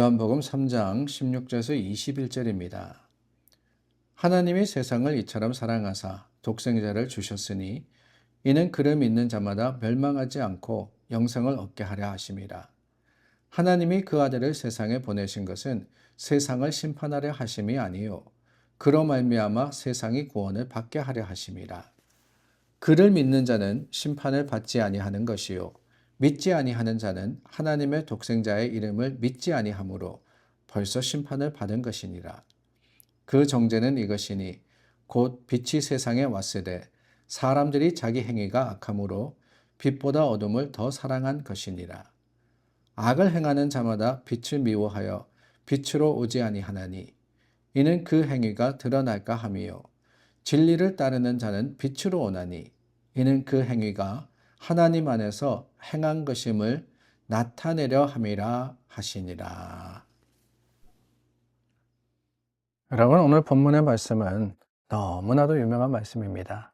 요한복음 3장 16절에서 21절입니다. 하나님이 세상을 이처럼 사랑하사 독생자를 주셨으니 이는 그를 믿는 자마다 멸망하지 않고 영생을 얻게 하려 하심이라. 하나님이 그 아들을 세상에 보내신 것은 세상을 심판하려 하심이 아니요 그로 말미암아 세상이 구원을 받게 하려 하심이라. 그를 믿는 자는 심판을 받지 아니하는 것이요 믿지 아니하는 자는 하나님의 독생자의 이름을 믿지 아니하므로 벌써 심판을 받은 것이니라. 그 정죄는 이것이니 곧 빛이 세상에 왔으되 사람들이 자기 행위가 악함으로 빛보다 어둠을 더 사랑한 것이니라. 악을 행하는 자마다 빛을 미워하여 빛으로 오지 아니하나니 이는 그 행위가 드러날까 함이요 진리를 따르는 자는 빛으로 오나니 이는 그 행위가 하나님 안에서 행한 것임을 나타내려 함이라 하시니라. 여러분, 오늘 본문의 말씀은 너무나도 유명한 말씀입니다.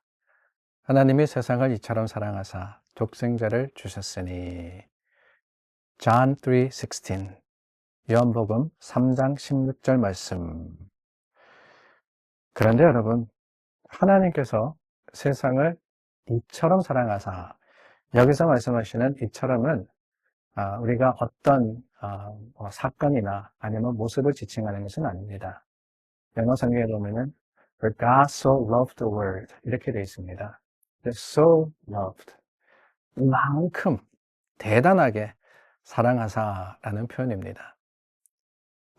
하나님이 세상을 이처럼 사랑하사 독생자를 주셨으니 John 3:16 요한복음 3장 16절 말씀. 그런데 여러분, 하나님께서 세상을 이처럼 사랑하사, 여기서 말씀하시는 이처럼은 우리가 어떤 사건이나 아니면 모습을 지칭하는 것은 아닙니다. 영어 성경에 보면은 For God so loved the world 이렇게 되어 있습니다. So loved 이만큼 대단하게 사랑하사라는 표현입니다.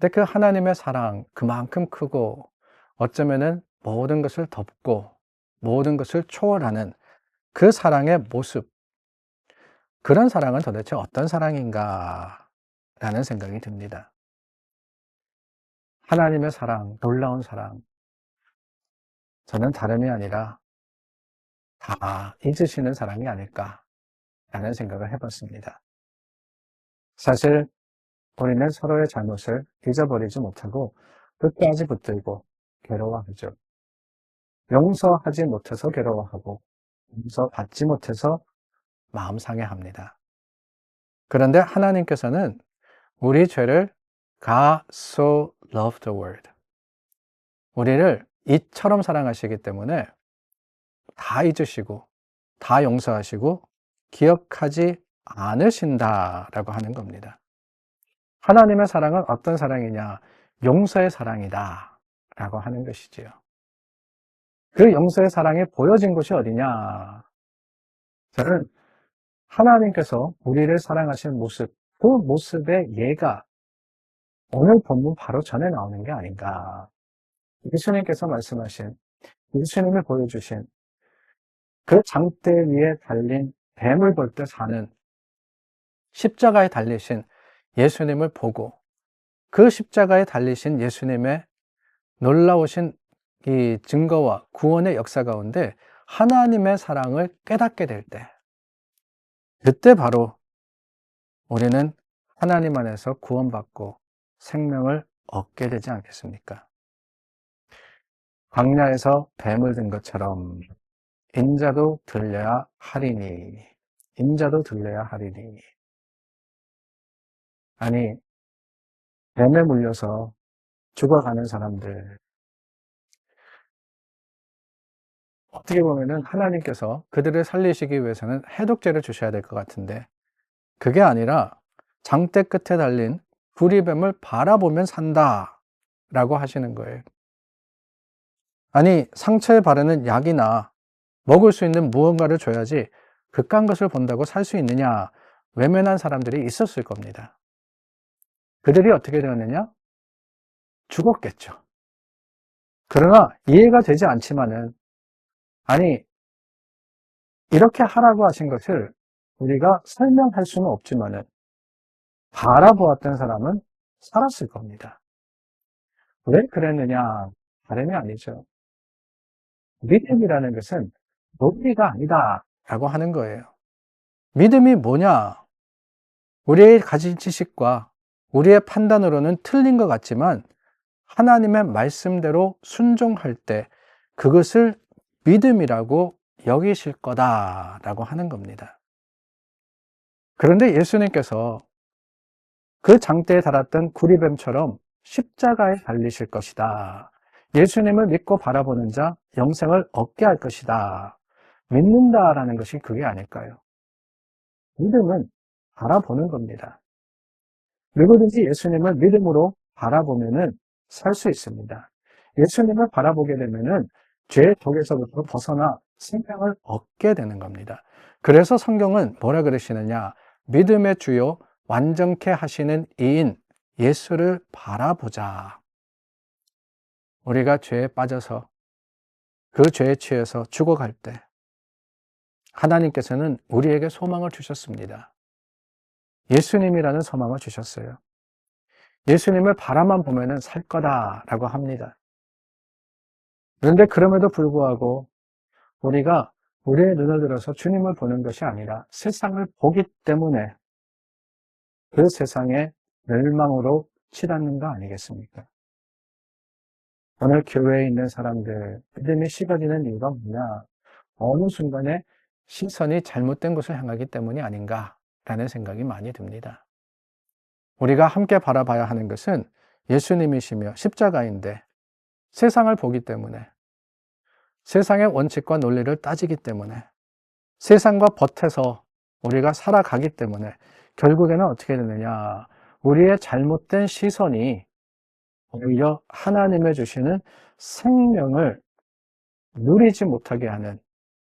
근데 그 하나님의 사랑 그만큼 크고 어쩌면은 모든 것을 덮고 모든 것을 초월하는 그 사랑의 모습, 그런 사랑은 도대체 어떤 사랑인가 라는 생각이 듭니다. 하나님의 사랑, 놀라운 사랑, 저는 다름이 아니라 다 잊으시는 사랑이 아닐까라는 생각을 해봤습니다. 사실 우리는 서로의 잘못을 잊어버리지 못하고 끝까지 붙들고 괴로워하죠. 용서하지 못해서 괴로워하고 용서받지 못해서 마음 상해합니다. 그런데 하나님께서는 우리 죄를 God so loved the world, 우리를 이처럼 사랑하시기 때문에 다 잊으시고 다 용서하시고 기억하지 않으신다라고 하는 겁니다. 하나님의 사랑은 어떤 사랑이냐? 용서의 사랑이다 라고 하는 것이지요. 그 용서의 사랑이 보여진 곳이 어디냐? 저는 하나님께서 우리를 사랑하시는 모습, 그 모습의 예가 오늘 본문 바로 전에 나오는 게 아닌가. 예수님께서 말씀하신, 예수님이 보여주신 그 장대 위에 달린 뱀을 볼 때 사는, 십자가에 달리신 예수님을 보고 그 십자가에 달리신 예수님의 놀라우신 이 증거와 구원의 역사 가운데 하나님의 사랑을 깨닫게 될 때, 그때 바로 우리는 하나님 안에서 구원받고 생명을 얻게 되지 않겠습니까? 광야에서 뱀을 든 것처럼 인자도 들려야 하리니, 인자도 들려야 하리니. 아니, 뱀에 물려서 죽어가는 사람들, 어떻게 보면은 하나님께서 그들을 살리시기 위해서는 해독제를 주셔야 될 것 같은데, 그게 아니라 장대 끝에 달린 구리뱀을 바라보면 산다 라고 하시는 거예요. 아니, 상처에 바르는 약이나 먹을 수 있는 무언가를 줘야지 그깟 것을 본다고 살 수 있느냐, 외면한 사람들이 있었을 겁니다. 그들이 어떻게 되었느냐? 죽었겠죠. 그러나 이해가 되지 않지만은, 아니, 이렇게 하라고 하신 것을 우리가 설명할 수는 없지만은 바라보았던 사람은 살았을 겁니다. 왜 그랬느냐? 다름이 아니죠. 믿음이라는 것은 논리가 아니다 라고 하는 거예요. 믿음이 뭐냐? 우리의 가진 지식과 우리의 판단으로는 틀린 것 같지만 하나님의 말씀대로 순종할 때 그것을 믿음이라고 여기실 거다라고 하는 겁니다. 그런데 예수님께서 그 장대에 달았던 구리뱀처럼 십자가에 달리실 것이다. 예수님을 믿고 바라보는 자 영생을 얻게 할 것이다. 믿는다라는 것이 그게 아닐까요? 믿음은 바라보는 겁니다. 누구든지 예수님을 믿음으로 바라보면은 살 수 있습니다. 예수님을 바라보게 되면은 죄의 독에서부터 벗어나 생명을 얻게 되는 겁니다. 그래서 성경은 뭐라 그러시느냐? 믿음의 주요 완전케 하시는 이인 예수를 바라보자. 우리가 죄에 빠져서 그 죄에 취해서 죽어갈 때 하나님께서는 우리에게 소망을 주셨습니다. 예수님이라는 소망을 주셨어요. 예수님을 바라만 보면은 살 거다라고 합니다. 그런데 그럼에도 불구하고 우리가 우리의 눈을 들어서 주님을 보는 것이 아니라 세상을 보기 때문에 그 세상의 멸망으로 치닫는 거 아니겠습니까? 오늘 교회에 있는 사람들 믿음이 식어지는 이유가 뭐냐? 어느 순간에 시선이 잘못된 곳을 향하기 때문이 아닌가라는 생각이 많이 듭니다. 우리가 함께 바라봐야 하는 것은 예수님이시며 십자가인데 세상을 보기 때문에 세상의 원칙과 논리를 따지기 때문에 세상과 버텨서 우리가 살아가기 때문에 결국에는 어떻게 되느냐? 우리의 잘못된 시선이 오히려 하나님의 주시는 생명을 누리지 못하게 하는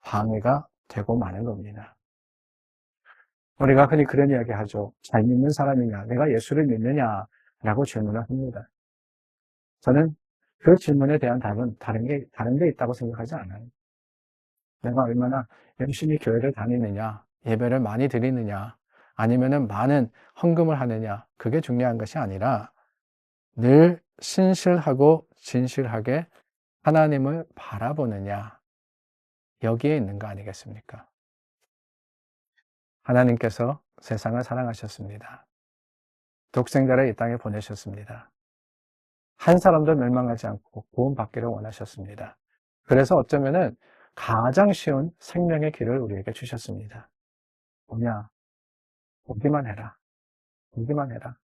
방해가 되고 마는 겁니다. 우리가 흔히 그런 이야기 하죠. 잘 믿는 사람이냐? 내가 예수를 믿느냐? 라고 질문을 합니다. 저는 그 질문에 대한 답은 다른 게 있다고 생각하지 않아요. 내가 얼마나 열심히 교회를 다니느냐, 예배를 많이 드리느냐, 아니면은 많은 헌금을 하느냐, 그게 중요한 것이 아니라 늘 신실하고 진실하게 하나님을 바라보느냐, 여기에 있는 거 아니겠습니까? 하나님께서 세상을 사랑하셨습니다. 독생자를 이 땅에 보내셨습니다. 한 사람도 멸망하지 않고 구원받기를 원하셨습니다. 그래서 어쩌면은 가장 쉬운 생명의 길을 우리에게 주셨습니다. 뭐냐? 보기만 해라. 보기만 해라.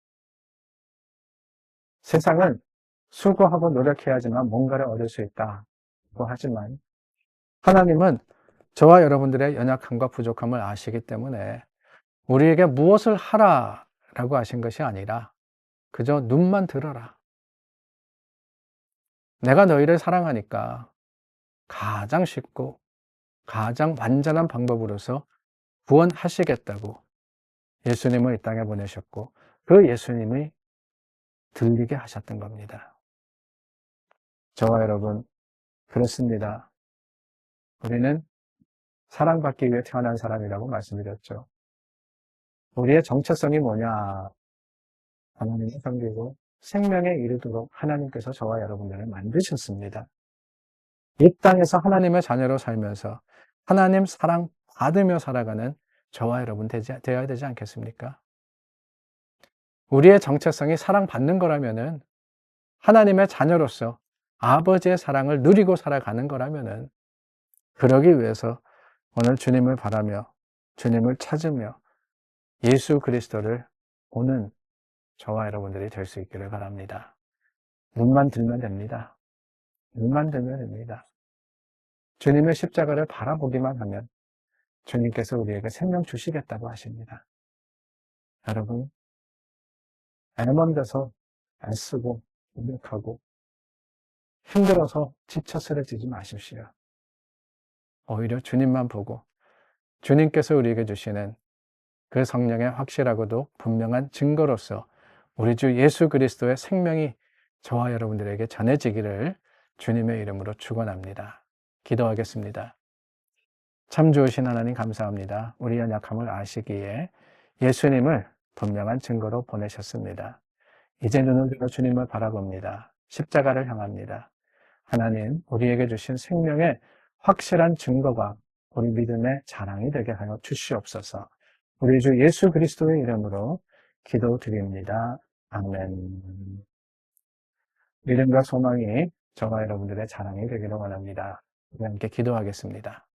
세상은 수고하고 노력해야지만 뭔가를 얻을 수 있다고 하지만 하나님은 저와 여러분들의 연약함과 부족함을 아시기 때문에 우리에게 무엇을 하라라고 하신 것이 아니라 그저 눈만 들어라. 내가 너희를 사랑하니까 가장 쉽고 가장 완전한 방법으로서 구원하시겠다고 예수님을 이 땅에 보내셨고 그 예수님이 들리게 하셨던 겁니다. 저와 여러분, 그렇습니다. 우리는 사랑받기 위해 태어난 사람이라고 말씀드렸죠. 우리의 정체성이 뭐냐? 하나님을 섬기고 생명에 이르도록 하나님께서 저와 여러분들을 만드셨습니다. 이 땅에서 하나님의 자녀로 살면서 하나님 사랑 받으며 살아가는 저와 여러분 되어야 되지 않겠습니까? 우리의 정체성이 사랑받는 거라면은 하나님의 자녀로서 아버지의 사랑을 누리고 살아가는 거라면은 그러기 위해서 오늘 주님을 바라며 주님을 찾으며 예수 그리스도를 보는 저와 여러분들이 될 수 있기를 바랍니다. 눈만 들면 됩니다. 눈만 들면 됩니다. 주님의 십자가를 바라보기만 하면 주님께서 우리에게 생명 주시겠다고 하십니다. 여러분, 애먼 데서 애쓰고 노력하고 힘들어서 지쳐 쓰러지지 마십시오. 오히려 주님만 보고 주님께서 우리에게 주시는 그 성령의 확실하고도 분명한 증거로서 우리 주 예수 그리스도의 생명이 저와 여러분들에게 전해지기를 주님의 이름으로 축원합니다. 기도하겠습니다. 참 좋으신 하나님 감사합니다. 우리 연약함을 아시기에 예수님을 분명한 증거로 보내셨습니다. 이제 눈을 들어 주님을 바라봅니다. 십자가를 향합니다. 하나님, 우리에게 주신 생명의 확실한 증거가 우리 믿음의 자랑이 되게 하여 주시옵소서. 우리 주 예수 그리스도의 이름으로 기도드립니다. 아멘. 믿음과 소망이 저와 여러분들의 자랑이 되기를 원합니다. 우리 함께 기도하겠습니다.